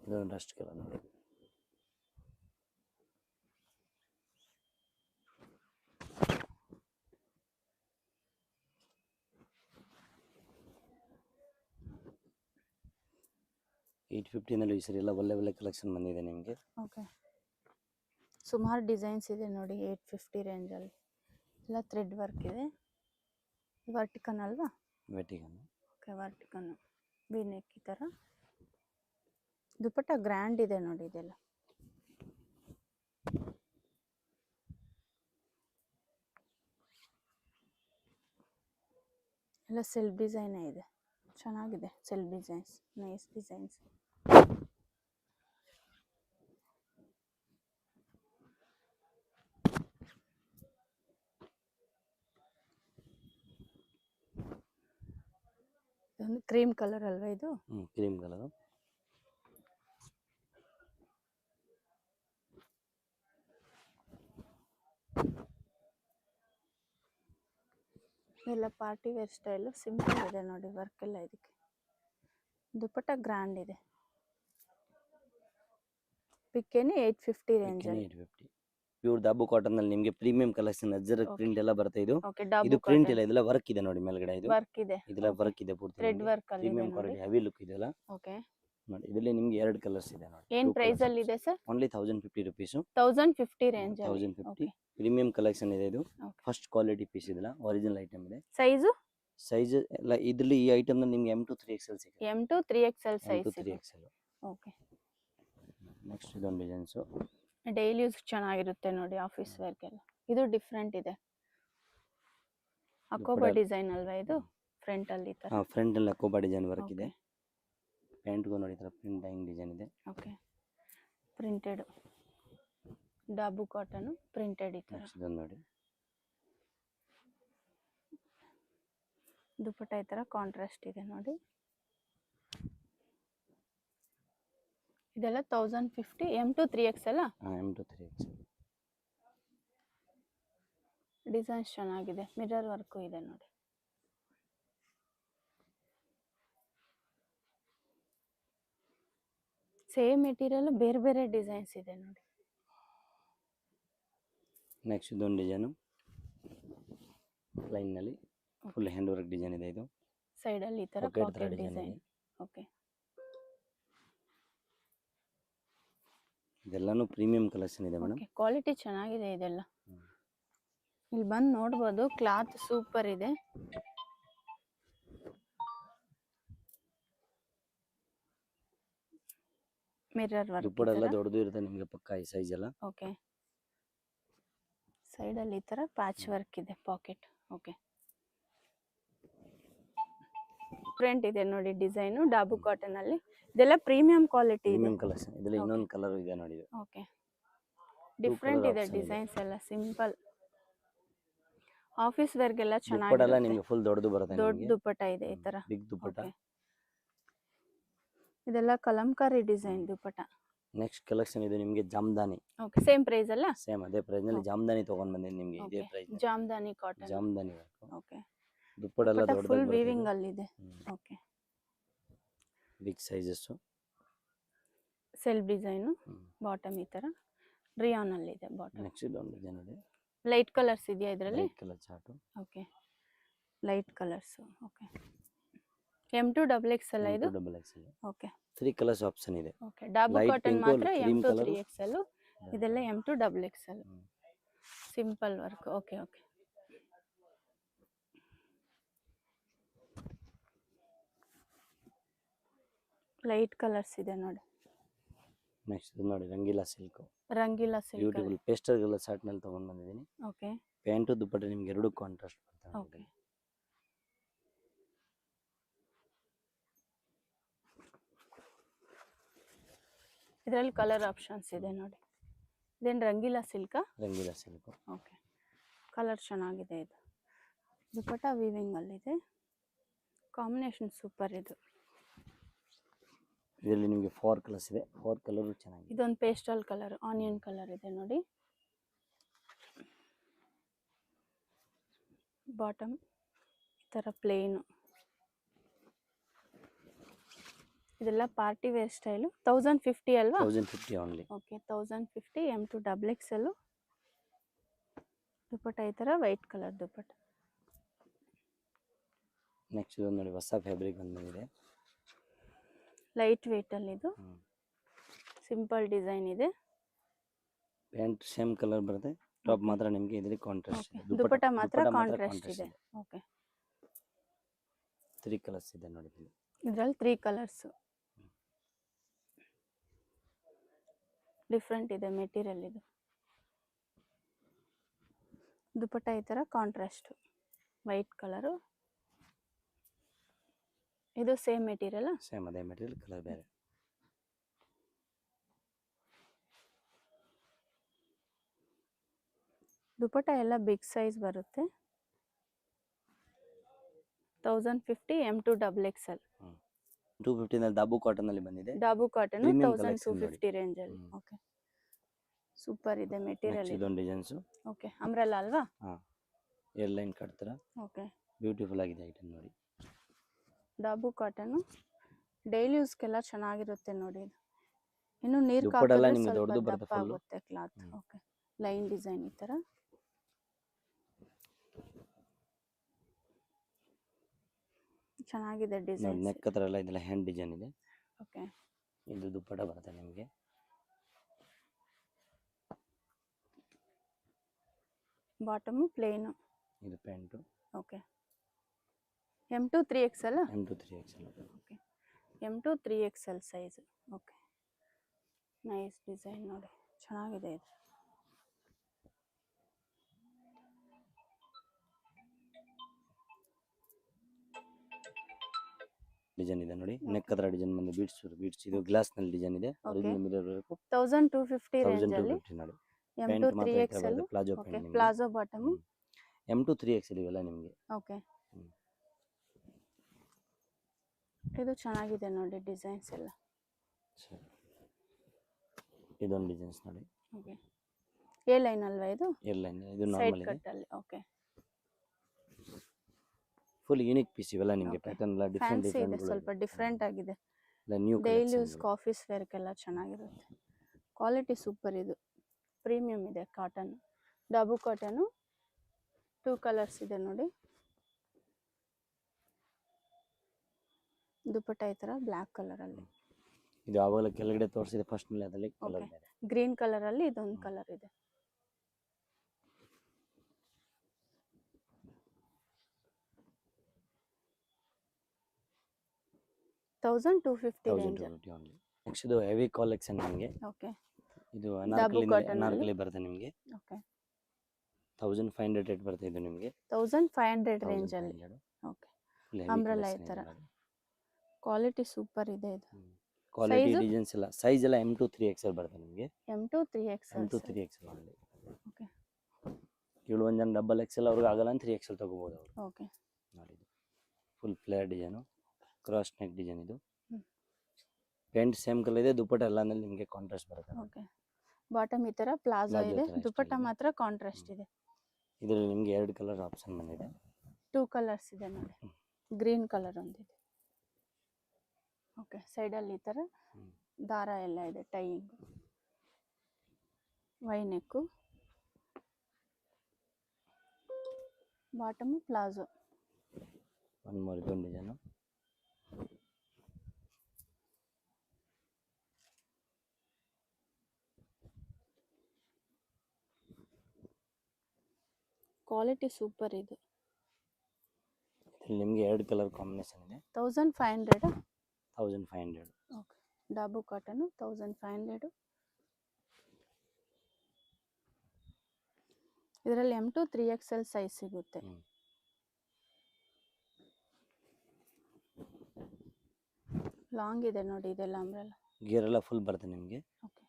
ಇದೊಂದು ಡಸ್ಟ್ ಕಲರ್ ನೋಡಿ. $850 ಈ ಸರಿ ಎಲ್ಲ ಒಳ್ಳೆ ಕಲೆಕ್ಷನ್ ಬಂದಿದೆ ನಿಮಗೆ. ಓಕೆ, ಸುಮಾರು ಡಿಸೈನ್ಸ್ ಇದೆ ನೋಡಿ 850 ರೇಂಜಲ್ಲಿ. ಎಲ್ಲ ಥ್ರೆಡ್ ವರ್ಕ್ ಇದೆ. ವರ್ಟಿಕನ್ ಅಲ್ವಾ? ವೆಟಿಗನ್. ಓಕೆ, ವರ್ಟಿಕನ್ ವಿ ನೆಕ್ ಈ ಥರ. ದುಪಟ್ಟ ಗ್ರ್ಯಾಂಡ್ ಇದೆ ನೋಡಿ ಇದೆಲ್ಲ. ಎಲ್ಲ ಸೆಲ್ಫ್ ಡಿಸೈನೇ ಇದೆ, ಚೆನ್ನಾಗಿದೆ. Self designs, nice designs. ಇದೊಂದು ಕ್ರೀಮ್ ಕಲರ್ ಅಲ್ವಾ ಇದು? Cream colour. ಎಲ್ಲ ಪಾರ್ಟಿ ವೇರ್ ಸ್ಟೈಲು, ಸಿಂಪಲ್ ಇದೆ ನೋಡಿ ವರ್ಕ್ ಎಲ್ಲ. ಇದಕ್ಕೆ ದುಪಟ್ಟ ಗ್ರ್ಯಾಂಡ್ ಇದೆ. ಪಿಕ್ಕೇನಿ 850 ರೇಂಜಲ್ಲಿ. 850 ಪ್ಯೂರ್ ದಾಬು ಕಾಟನ್ ನಲ್ಲಿ ನಿಮಗೆ ಪ್ರೀಮಿಯಂ ಕಲೆಕ್ಷನ್ ಅಜ್ಜರಕ್ ಪ್ರಿಂಟ್ ಎಲ್ಲ ಬರುತ್ತೆ. ಇದು ಓಕೆ, ಇದು ಪ್ರಿಂಟ್ ಇಲ್ಲ, ಇದೆಲ್ಲ ವರ್ಕ್ ಇದೆ ನೋಡಿ ಮೇಲ್ಗಡೆ. ಇದು ವರ್ಕ್ ಇದೆ, ಇದೆಲ್ಲ ವರ್ಕ್ ಇದೆ ಪೂರ್ತಿ. ಥ್ರೆಡ್ ವರ್ಕ್ ಅಲ್ಲಿ ಇದೆ ಪ್ರೀಮಿಯಂ ನೋಡಿ. ಕ್ವಾಲಿಟಿ ಹೆವಿ ಲುಕ್ ಇದೆಲ್ಲ ಓಕೆ ನೋಡಿ. ಇದರಲ್ಲಿ ನಿಮಗೆ 2 ಕಲರ್ಸ್ ಇದೆ ನೋಡಿ. ಏನ್ ಪ್ರೈಸ್ ಅಲ್ಲಿ ಇದೆ ಸರ್? Only 1050 rupees. 1050 ರೇಂಜ್ ಅಲ್ಲಿ. 1050 ಪ್ರೀಮಿಯಂ ಕಲೆಕ್ಷನ್ ಇದೆ. ಇದು Okay. ಫಸ್ಟ್ ಕ್ವಾಲಿಟಿ ಪೀಸ್ ಇದೆಲ್ಲ, ಒರಿಜಿನಲ್ ಐಟಮ್ ಇದೆ. ಸೈಜು ಸೈಜ್ ಎಲ್ಲ ಇದರಲ್ಲಿ ಈ ಐಟಮ್ ನಲ್ಲಿ ನಿಮಗೆ M2 3XL ಸಿಗುತ್ತೆ. M2 3XL M2 size. 3XL. Okay, next ಇದೊಂದು ಡಿಸೈನ್ಸ್. ಡೈಲಿ ಯೂಸ್ ಚೆನ್ನಾಗಿರುತ್ತೆ ನೋಡಿ, ಆಫೀಸ್ ವೇರ್ಗೆಲ್ಲ. ಇದು ಡಿಫ್ರೆಂಟ್ ಇದೆ. ಅಕೋಬಾ ಡಿಸೈನ್ ಅಲ್ವಾ ಇದು? ಫ್ರಂಟ್ ಅಲ್ಲಿ ಈ ತರ. ಫ್ರಂಟ್ ಅಲ್ಲಿ ಅಕೋಬಾ ಡಿಸೈನ್ ವರ್ಕ್ ಇದೆ. ಪ್ಯಾಂಟ್ಗೂ ನೋಡಿ ಈ ತರ ಪ್ರಿಂಟ್ ಹ್ಯಾಂಗ್ ಡಿಸೈನ್ ಇದೆ. ಓಕೆ, ಪ್ರಿಂಟೆಡ್ ಡಾಬು ಕಾಟನ್ ಪ್ರಿಂಟೆಡ್ ಈ ತರ. ಇದೊಂದು ನೋಡಿ. ದುಪಟ್ಟ ಈ ತರ ಕಾಂಟ್ರಾಸ್ಟ್ ಇದೆ ನೋಡಿ. ಇದೆಲ್ಲ 1050. M2 3XL. M2 3XL. Designs ಚೆನ್ನಾಗಿದೆ, ಮಿರರ್ ವರ್ಕು ಇದೆ ನೋಡಿ. ಸೇಮ್ ಮೆಟೀರಿಯಲ್ ಬೇರೆ ಬೇರೆ ಡಿಸೈನ್ಸ್ ಇದೆ ನೋಡಿ. ನೆಕ್ಸ್ಟ್ ಇದೊಂದು ಡಿಸೈನು ಲೈನ್ ನಲ್ಲಿ ಫುಲ್ ಹ್ಯಾಂಡ್ ವರ್ಕ್ ಡಿಸೈನ್ ಇದೆ. ಇದು ಸೈಡ್ ಅಲ್ಲಿ ಈ ತರ ಪಾಕೆಟ್ ಪಾಕೆಟ್ ಡಿಸೈನ್ ಡಿಸೈನ್. ಇದೆ. ಓಕೆ, ಇದೆಲ್ಲಾನು ಪ್ರೀಮಿಯಂ ಕಲೆಕ್ಷನ್ ಇದೆ ಮೇಡಮ್. ಓಕೆ, ಕ್ವಾಲಿಟಿ ಚೆನ್ನಾಗಿದೆ ಇದೆಲ್ಲ. ಇಲ್ಲಿ ಬಂದು ನೋಡ್ಬೋದು, ಕ್ಲಾತ್ ಸೂಪರ್ ಇದೆ. ಮಿರರ್ ವರ್ಕ್ ದುಪ್ಪಟ ಎಲ್ಲ ದೊಡ್ಡದು ಇರುತ್ತೆ ನಿಮಗೆ ಪಕ್ಕ ಈ ಸೈಜ್ ಎಲ್ಲ. ಓಕೆ, ಸೈಡ್ ಅಲ್ಲಿ ಈ ತರ ಪ್ಯಾಚ್ ವರ್ಕ್ ಇದೆ, ಪಾಕೆಟ್. ಓಕೆ, ಫ್ರಂಟ್ ಇದೆ ನೋಡಿ ಡಿಸೈನು ಡಾಬು ಕಾಟನ್ ಅಲ್ಲಿ. ಇದೆಲ್ಲ ಪ್ರೀಮಿಯಂ ಕ್ವಾಲಿಟಿ ಇದೆ. Premium collection. ಇದರಲ್ಲಿ ಇನ್ನೊಂದು ಕಲರ್ ಇದೆ ನೋಡಿ. ಇದು ಓಕೆ, ಡಿಫ್ರೆಂಟ್ colour ಇದೆ option ಇದೆ. ಡಿಸೈನ್ಸ್ ಎಲ್ಲ, ಸಿಂಪಲ್ ಆಫೀಸ್ ವೇರ್ಗೆಲ್ಲ ದುಪ್ಪಟ ಎಲ್ಲ ಚೆನ್ನಾಗಿದೆ. ನಿಮಗೆ ಫುಲ್ ದೊಡ್ಡದು ಬರುತ್ತೆ. ದೊಡ್ಡ ದುಪ್ಪಟ ಇದೆ ಈ ತರ. ಬಿಗ್ ದುಪ್ಪಟ. Okay. ಇದೆಲ್ಲ kalamkari design dupatta. Next collection ಇದು ನಿಮಗೆ ಜಾಮದಾನಿ. ಓಕೆ, ಸೇಮ್ ಪ್ರೈಸ್ ಅಲ್ಲ? ಸೇಮ್ ಅದೇ ಪ್ರೈಸ್ ನಲ್ಲಿ ಜಾಮದಾನಿ ತಗೊಂಡ್ ಬಂದಿದ್ದೀನಿ ನಿಮಗೆ. ಇದೇ price jamdani cotton. Jamdani work. Okay, dupatta ಎಲ್ಲ ಫುಲ್ ದೊಡ್ಡದು ವೀವಿಂಗ್ ಅಲ್ಲಿ ಇದೆ. Okay, big sizes. Self design, bottom ಈ ತರ ರಿಯಾನ್ ಅಲ್ಲಿ ಇದೆ ಬಾಟಮ್. ನೆಕ್ಸ್ಟ್ ಇದೊಂದು ಡಿಸೈನ್ ನೋಡಿ. ಲೈಟ್ ಕಲರ್ಸ್ ಇದೆಯಾ ಇದರಲ್ಲಿ? Light colour chart. Okay, light colours. Okay, M2 XXL ಇದು. Double XL. Okay 3 colours option ಇದೆ. ಓಕೆ ಡಾಬು Light ಕಾಟನ್ pink, ಮಾತ್ರ cream M2 colour. 3XL, ಇದೆಲ್ಲ M2 XXL. Simple work. Okay okay light colours ಇದೆ ನೋಡಿ. Next ಇದು ನೋಡಿ Rangeela silk. Rangeela silk. Beautiful pastel colour short ನಲ್ಲಿ ತಗೊಂಡ್ ಬಂದಿದ್ದೀನಿ. ಓಕೆ ಪ್ಯಾಂಟ್ ದುಪ್ಪಟ್ಟ ನಿಮ್ಗೆ ಎರಡು ಕಾಂಟ್ರಾಸ್ಟ್ ಬರ್ತದೆ. ಓಕೆ ಇದರಲ್ಲಿ ಕಲರ್ ಆಪ್ಷನ್ಸ್ ಇದೆ ನೋಡಿ. ಇದೇನು ರಂಗೀಲಾ ಸಿಲ್ಕಾ? ರಂಗೀಲಾ ಸಿಲ್ಕ್. ಓಕೆ ಕಲರ್ ಚೆನ್ನಾಗಿದೆ ಇದು. ದುಪ್ಪಟ್ಟ ವೀವಿಂಗ್ ಅಲ್ಲಿದೆ. ಕಾಂಬಿನೇಷನ್ ಸೂಪರ್ ಇದು. ಇದರಲ್ಲಿ ನಿಮಗೆ 4 ಕಲರ್ಸ್ ಇದೆ. 4 ಕಲರ್ ಚೆನ್ನಾಗಿದೆ. ಇದೊಂದು ಪೇಸ್ಟಲ್ ಕಲರ್, ಆನಿಯನ್ ಕಲರ್ ಇದೆ ನೋಡಿ. ಬಾಟಮ್ ಈ ಥರ ಪ್ಲೇನು. ಇದೆಲ್ಲ ಪಾರ್ಟಿ ವೇರ್ ಸ್ಟೈಲು. 1050 ಅಲ್ವಾ? 1050 ಓನ್ಲಿ. Okay 1050 M2 XXL. ದುಪ್ಪಟ್ಟ ಈ ಥರ ವೈಟ್ ಕಲರ್ ದುಪ್ಪಟ್ಟ. ನೆಕ್ಸ್ಟ್ ಇದು ನೋಡಿ ಹೊಸ ಫ್ಯಾಬ್ರಿಕ್ ಬಂದಿದೆ. ಲೈಟ್ ವೇಟ್ ಅಲ್ಲಿ ಇದು. ಸಿಂಪಲ್ ಡಿಸೈನ್ ಇದೆ. ಪ್ಯಾಂಟ್ ಸೇಮ್ ಕಲರ್ ಬರುತ್ತೆ. ಟಾಪ್ ಮಾತ್ರ ನಿಮಗೆ ಇದರಲ್ಲಿ ಕಾಂಟ್ರಾಸ್ಟ್ ಇದೆ. ದುಪ್ಪಟ್ಟ ಮಾತ್ರ ಕಾಂಟ್ರಾಸ್ಟ್ ಇದೆ. ಓಕೆ 3 ಕಲರ್ಸ್ ಇದೆ ನೋಡಿ. ಇದರಲ್ಲಿ 3 ಕಲರ್ಸ್. ಡಿಫ್ರೆಂಟ್ ಇದೆ ಮೆಟೀರಿಯಲ್ ಇದು. ದುಪ್ಪಟ್ಟ ಈ ಥರ ಕಾಂಟ್ರಾಸ್ಟ್ ವೈಟ್ ಕಲರು. ಇದು ಸೇಮ್ ಮೆಟೀರಿಯಲ್. ಸೇಮ್ ಅದೇ ಮೆಟೀರಿಯಲ್, ಕಲರ್ ಬೇರೆ. ದುಪ್ಪಟ್ಟ ಎಲ್ಲ ಬಿಗ್ ಸೈಜ್ ಬರುತ್ತೆ. 1050 M2 XXL. 250 ನಲ್ಲಿ ಡಾಬು ಕಾಟನ್ ಅಲ್ಲಿ ಬಂದಿದೆ. ಡಾಬು ಕಾಟನ್ Premium collection 1250 ರೇಂಜ್ ಅಲ್ಲಿ. ಓಕೆ ಸೂಪರ್ ಇದೆ ಮೆಟೀರಿಯಲ್. ಇದೊಂದು ಡಿಸೈನ್ಸ್. ಓಕೆ ಅಂಬ್ರೆಲಾ ಅಲ್ವಾ? ಹಾ ಏರ್ ಲೈನ್ ಕಟ್ ತರ. ಓಕೆ ಬ್ಯೂಟಿಫುಲ್ ಆಗಿದೆ ಐಟಮ್ ನೋಡಿ. ಡಾಬು ಕಾಟನ್ ಡೈಲಿ ಯೂಸ್ಗೆಲ್ಲ ಚೆನ್ನಾಗಿರುತ್ತೆ ನೋಡಿ ಇದು. ಇನ್ನು ನೀರು ದುಪ್ಪಟ್ಟ ಎಲ್ಲ ಕಾಕಿದ್ರೆ ನಿಮಗೆ ಸ್ವಲ್ಪ ದೊಡ್ಡದು ಬರುತ್ತೆ ದಪ್ಪ full. ಆಗುತ್ತೆ ಕ್ಲಾತ್. ಓಕೆ ಲೈನ್ ಡಿಸೈನ್ ಈ ಥರ. ಚೆನ್ನಾಗಿದೆ ಡಿಸೈನ್. ನೆಕ್ ಹತ್ರ ಎಲ್ಲ ಇದೆಲ್ಲ ಹ್ಯಾಂಡ್ ಡಿಸೈನ್ ಇದೆ. ಓಕೆ ಇದು ದುಪ್ಪಟ್ಟ ಬರುತ್ತೆ ನಿಮಗೆ. Bottom plain. ಇದು pant. Okay M2 3XL. M2 3XL. Okay M2 3XL size. Okay nice design ನೋಡಿ, ಚೆನ್ನಾಗಿದೆ ಇದು. ಡಿಸೈನ್ ಇದೆ ನೋಡಿ. ನೆಕ್ ಹತ್ರ ಡಿಸೈನ್ ಬಂದು ಬೀಡ್ಸ್ ಇದು ಗ್ಲಾಸ್ ನಲ್ಲಿ ಡಿಸೈನ್ ಇದೆ. ಒರಿಜಿನಲ್ ಮಿರರ್ ಬೇಕು. 1250 ರೇಂಜ್ ಅಲ್ಲಿ 1250 ನೋಡಿ. M2 3XL. Palazzo okay pant. Palazzo bottom. M2 3XL ಇವೆಲ್ಲ ನಿಮಗೆ. ಓಕೆ ಇದು ಚೆನ್ನಾಗಿದೆ ನೋಡಿ ಡಿಸೈನ್ಸ್ ಎಲ್ಲ. ಇದೊಂದು ಡಿಸೈನ್ಸ್ ನೋಡಿ. ಓಕೆ ಎ ಲೈನ್ ಅಲ್ವಾ ಇದು? Air line. ಇದು ಸೈಡ್ ನಾರ್ಮಲ್ ಇದೆ. ಕಟ್ ಅಲ್ಲಿ. ಓಕೆ ಫುಲ್ ಯೂನಿಕ್ ಪೀಸ್ ಇವೆಲ್ಲ ನಿಮಗೆ. Okay. ಪ್ಯಾಟರ್ನ್ ಎಲ್ಲ ಡಿಫರೆಂಟ್ ಫ್ಯಾನ್ಸಿ ಇದೆ, ಡಿಫರೆಂಟ್ ಸ್ವಲ್ಪ ಡಿಫ್ರೆಂಟ್ ಆಗಿದೆ. ನ್ಯೂ ಡೈಲಿ ಯೂಸ್ ಆಫೀಸ್ ವೇರ್ಗೆಲ್ಲ ಚೆನ್ನಾಗಿರುತ್ತೆ. ಕ್ವಾಲಿಟಿ ಸೂಪರ್ ಇದು. ಪ್ರೀಮಿಯಂ ಇದೆ ಕಾಟನ್. ಡಾಬು ಕಾಟನು 2 ಕಲರ್ಸ್ ಇದೆ ನೋಡಿ. ದುಪ್ಪಟ್ಟ ಈ ಥರ ಬ್ಲ್ಯಾಕ್ ಕಲರ್ ಅಲ್ಲಿ. ಇದು ಆವಾಗಲೇ ಕೆಳಗಡೆ ತೋರಿಸಿದೆ ಫಸ್ಟ್ ನಲ್ಲಿ, ಅದರಲ್ಲಿ ಕಲರ್ ಬೇರೆ. ಗ್ರೀನ್ ಕಲರ್ ಅಲ್ಲಿ ಇದೊಂದು ಕಲರ್ ಇದೆ. $1250 ರೇಂಜ್. 1250 ಓನ್ಲಿ. ನೆಕ್ಸ್ಟ್ ಇದು ಹೆವಿ ಕಲೆಕ್ಷನ್ ನಿಮಗೆ. ಓಕೆ ಇದು cotton ಅಲ್ಲಿ? ಅನಾರ್ಕಲಿ ಬರುತ್ತೆ ನಿಮಗೆ. ಓಕೆ 1500 ರೇಟ್ ಬರುತ್ತೆ ಇದು ನಿಮಗೆ. 1500 ರೇಂಜ್ ಅಲ್ಲಿ. 1500. ಓಕೆ Full heavy Umbrella ಈ collection ಥರ. ಇದೆ. ಕ್ವಾಲಿಟಿ ಸೂಪರ್ ಇದೆ ಇದು. Quality Size? ಡಿಸೈನ್ಸ್ ಎಲ್ಲ ಸೈಜ್ ಎಲ್ಲ M2 3XL ಬರುತ್ತೆ ನಿಮಗೆ. M2 3XL. M2 3XL only. Okay ಕೆಲವೊಂದು ಜನ ಡಬಲ್ XL ಅವ್ರಿಗೆ ಆಗಲ್ಲ ಅಂತ 3XL ತಗೋಬಹುದು ಅವರು. ಓಕೆ ನೋಡಿ ಇದು full flare design, cross neck design ಇದು. ಹ್ಮ್. ಪ್ಯಾಂಟ್ ಸೇಮ್ ಕಲರ್ ಇದೆ. ದುಪ್ಪಟ್ಟ ಎಲ್ಲಾನಲ್ಲಿ ನಿಮಗೆ ಕಾಂಟ್ರಾಸ್ಟ್ ಬರುತ್ತೆ. ಓಕೆ ಬಾಟಮ್ ಈ ಥರ ಪ್ಲಾಜೋ Plazo ಇದೆ. ಥರ ದುಪ್ಪಟ್ಟ style ಇದೆ. ಮಾತ್ರ ಕಾಂಟ್ರಾಸ್ಟ್ ಇದೆ. ಇದರಲ್ಲಿ ನಿಮಗೆ 2 ಕಲರ್ ಆಪ್ಷನ್ ಬಂದಿದೆ. 2 ಕಲರ್ಸ್ ಇದೆ ನೋಡಿ. ಗ್ರೀನ್ ಕಲರ್ ಒಂದಿದೆ. ಓಕೆ ಸೈಡಲ್ಲಿ ಈ ಥರ ದಾರ ಎಲ್ಲ ಇದೆ. Tying Y neck. Bottom palazzo. ಒಂದು ಮೋರ್ ಇದೊಂದು ಡಿಸೈನು. ಕ್ವಾಲಿಟಿ ಸೂಪರ್ ಇದು. ಇದ್ರಲ್ಲಿ ನಿಮಗೆ 2 ಕಲರ್ ಕಾಂಬಿನೇಷನ್ ಇದೆ. 1500. 1500. ಓಕೆ. ಡಾಬು ಕಾಟನು 1500. ಇದರಲ್ಲಿ M2 3XL ಸೈಜ್ ಸಿಗುತ್ತೆ. ಲಾಂಗ್ ಇದೆ ನೋಡಿ ಇದೆಲ್ಲ ಅಂಬ್ರೆಲಾ. ಗೇರ್ ಎಲ್ಲ ಫುಲ್ ಬರುತ್ತೆ ನಿಮಗೆ. ಓಕೆ.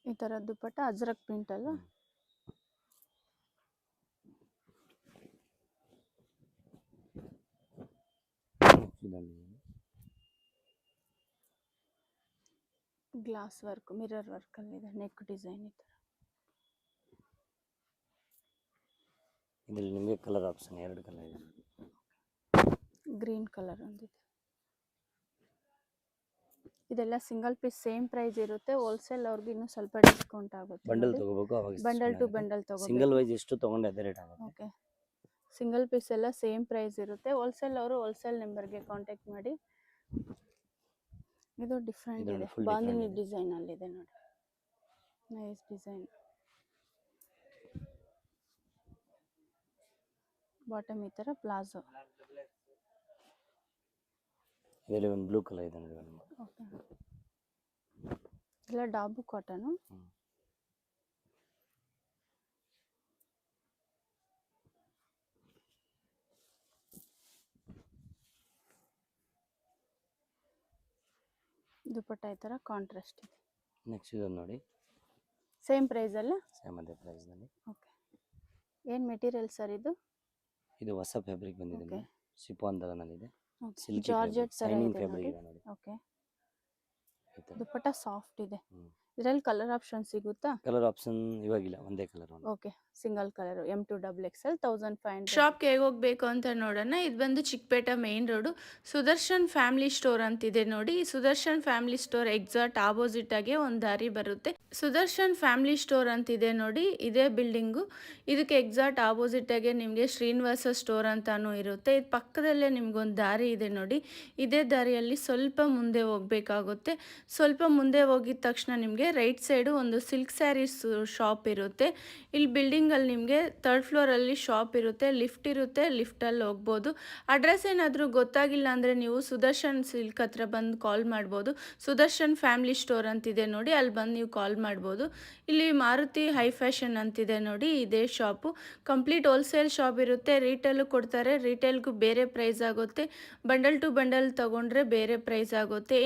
ಈ ತರ ದುಪ್ಪಟ್ಟ ಅಜ್ರಕ್ ಪ್ರಿಂಟ್ ಅಲ್ಲ. ಗ್ಲಾಸ್ ವರ್ಕ್, ಮಿರರ್ ವರ್ಕ್ ಅಲ್ಲಿ ಇದೆ. ನೆಕ್ ಡಿಸೈನ್ ಈ ತರ. ಇದರಲ್ಲಿ ನಿಮಗೆ ಕಲರ್ ಆಪ್ಷನ್ 2 ಕಲರ್ ಇದೆ. ಗ್ರೀನ್ ಕಲರ್ ಒಂದಿದೆ. ಇದೆಲ್ಲ ಸಿಂಗಲ್ ಪೀಸ್ ಸೇಮ್ ಪ್ರೈಸ್ ಇರುತ್ತೆ. ಹೋಲ್ಸೇಲ್ ಅವ್ರಿಗೆ ಇನ್ನೂ ಸ್ವಲ್ಪ ಡಿಸ್ಕೌಂಟ್ ಆಗುತ್ತೆ. ಬಂಡಲ್ ತಗೋಬೇಕು, ಅವಾಗ ಬಂಡಲ್ ಟು ಬಂಡಲ್ ತಗೋಬೇಕು. ಸಿಂಗಲ್ ವೈಸ್ ಎಷ್ಟು ತಗೊಂಡೆ ಅದೇ ರೇಟ್ ಆಗುತ್ತೆ. ಓಕೆ. ಸಿಂಗಲ್ ಪೀಸ್ ಎಲ್ಲ ಸೇಮ್ ಪ್ರೈಸ್ ಇರುತ್ತೆ. ಹೋಲ್ಸೇಲ್ ಅವರು ಹೋಲ್ಸೇಲ್ ನಂಬರ್ಗೆ ಕಾಂಟ್ಯಾಕ್ಟ್ ಮಾಡಿ. ಇದು ಡಿಫ್ರೆಂಟ್ ಇದರಲ್ಲಿ ಇದೆ. full ಬಾಂದಿನಿ different ಇದೆ. ಡಿಸೈನ್ ಅಲ್ಲಿ ಇದೆ ನೋಡಿ. Nice design. ಬಾಟಮ್ ಈ ತರ ಪ್ಲಾಜೋ. ಇದರಲ್ಲಿ ಒಂದು ಬ್ಲೂ ಕಲರ್ ಇದೆ ನೋಡಿ. ಓಕೆ. ಇಲ್ಲ ಡಾಬು ಕಾಟನು. ದುಪ್ಪಟ್ಟ ಈ ತರ ಕಾಂಟ್ರಾಸ್ಟ್ ಇದೆ. ನೆಕ್ಸ್ಟ್ ಇದೊಂದು ನೋಡಿ. ಸೇಮ್ ಪ್ರೈಸ್ ಅಲ್ಲ. ಸೇಮ್ ಅದೇ ಪ್ರೈಸ್ ನಲ್ಲಿ. ಓಕೆ. ಏನ್ ಮೆಟೀರಿಯಲ್ ಸರ್ ಇದು? ಇದು ಹೊಸ ಫ್ಯಾಬ್ರಿಕ್ ಬಂದಿದೆ. ಓಕೆ. ಶಿಫಾನ್ ತರ ಇದೆ. ಓಕೆ. ಸಿಲ್ಕಿ ಜಾರ್ಜೆಟ್ ತರ ಶೈನಿಂಗ್ ಇದೆ ಫ್ಯಾಬ್ರಿಕ್ ನೋಡಿ. ಇದೆ ನೋಡಿ. ಓಕೆ. ಈ ತರ. ದುಪ್ಪಟ್ಟ ಸಾಫ್ಟ್ ಇದೆ. ಇದರಲ್ಲಿ ಕಲರ್ ಆಪ್ಷನ್ ಸಿಗುತ್ತಾ? ಕಲರ್ ಆಪ್ಷನ್ ಇವಾಗಿಲ್ಲ, ಒಂದೇ colour. Okay. Single colour M2 XXL 1500. ಶಾಪ್ಗೆ ಹೇಗೆ ಹೋಗ್ಬೇಕು ಅಂತ ನೋಡೋಣ. ಇದು ಬಂದು Chickpete main road Sudarshan family store ಅಂತಿದೆ ನೋಡಿ. ಈ Sudarshan family store exact opposite ಆಗಿ ಒಂದು ದಾರಿ ಬರುತ್ತೆ. ಸುದರ್ಶನ್ ಫ್ಯಾಮಿಲಿ ಸ್ಟೋರ್ ಅಂತಿದೆ ನೋಡಿ, ಇದೇ ಬಿಲ್ಡಿಂಗು. ಇದಕ್ಕೆ ಎಕ್ಸಾಕ್ಟ್ ಆಪೋಸಿಟ್ ಆಗಿ ನಿಮಗೆ ಶ್ರೀನಿವಾಸ ಸ್ಟೋರ್ ಅಂತಾನು ಇರುತ್ತೆ. ಇದು ಪಕ್ಕದಲ್ಲೇ ನಿಮ್ಗೊಂದು ದಾರಿ ಇದೆ ನೋಡಿ. ಇದೇ ದಾರಿಯಲ್ಲಿ ಸ್ವಲ್ಪ ಮುಂದೆ ಹೋಗ್ಬೇಕಾಗುತ್ತೆ. ಸ್ವಲ್ಪ ಮುಂದೆ ಹೋಗಿದ ತಕ್ಷಣ ನಿಮಗೆ ರೈಟ್ ಸೈಡು ಒಂದು ಸಿಲ್ಕ್ ಸ್ಯಾರೀಸ್ ಶಾಪ್ ಇರುತ್ತೆ. ಇಲ್ಲಿ ಬಿಲ್ಡಿಂಗ್ ಅಲ್ಲಿ ನಿಮಗೆ 3rd ಫ್ಲೋರ್ ಅಲ್ಲಿ ಶಾಪ್ ಇರುತ್ತೆ. ಲಿಫ್ಟ್ ಇರುತ್ತೆ. ಲಿಫ್ಟ್ ಅಲ್ಲಿ ಹೋಗ್ಬೋದು. ಅಡ್ರೆಸ್ ಏನಾದರೂ ಗೊತ್ತಾಗಿಲ್ಲ ಅಂದ್ರೆ ನೀವು ಸುದರ್ಶನ್ ಸಿಲ್ಕ್ ಹತ್ರ ಬಂದು ಕಾಲ್ ಮಾಡ್ಬೋದು. ಸುದರ್ಶನ್ ಫ್ಯಾಮಿಲಿ ಸ್ಟೋರ್ ಅಂತಿದೆ ನೋಡಿ, ಅಲ್ಲಿ ಬಂದು ನೀವು ಕಾಲ್ ಮಾಡ್ಬೋದು. ಇಲ್ಲಿ ಮಾರುತಿ ಹೈ ಫ್ಯಾಷನ್ ಅಂತಿದೆ ನೋಡಿ, ಇದೇ ಶಾಪು. ಕಂಪ್ಲೀಟ್ ಹೋಲ್ಸೇಲ್ ಶಾಪ್ ಇರುತ್ತೆ. ರಿಟೇಲು ಕೊಡ್ತಾರೆ. ರಿಟೇಲ್ಗೂ ಬೇರೆ ಪ್ರೈಸ್ ಆಗುತ್ತೆ. ಬಂಡಲ್ ಟು ಬಂಡಲ್ ತಗೊಂಡ್ರೆ ಬೇರೆ ಪ್ರೈಸ್ ಆಗುತ್ತೆ.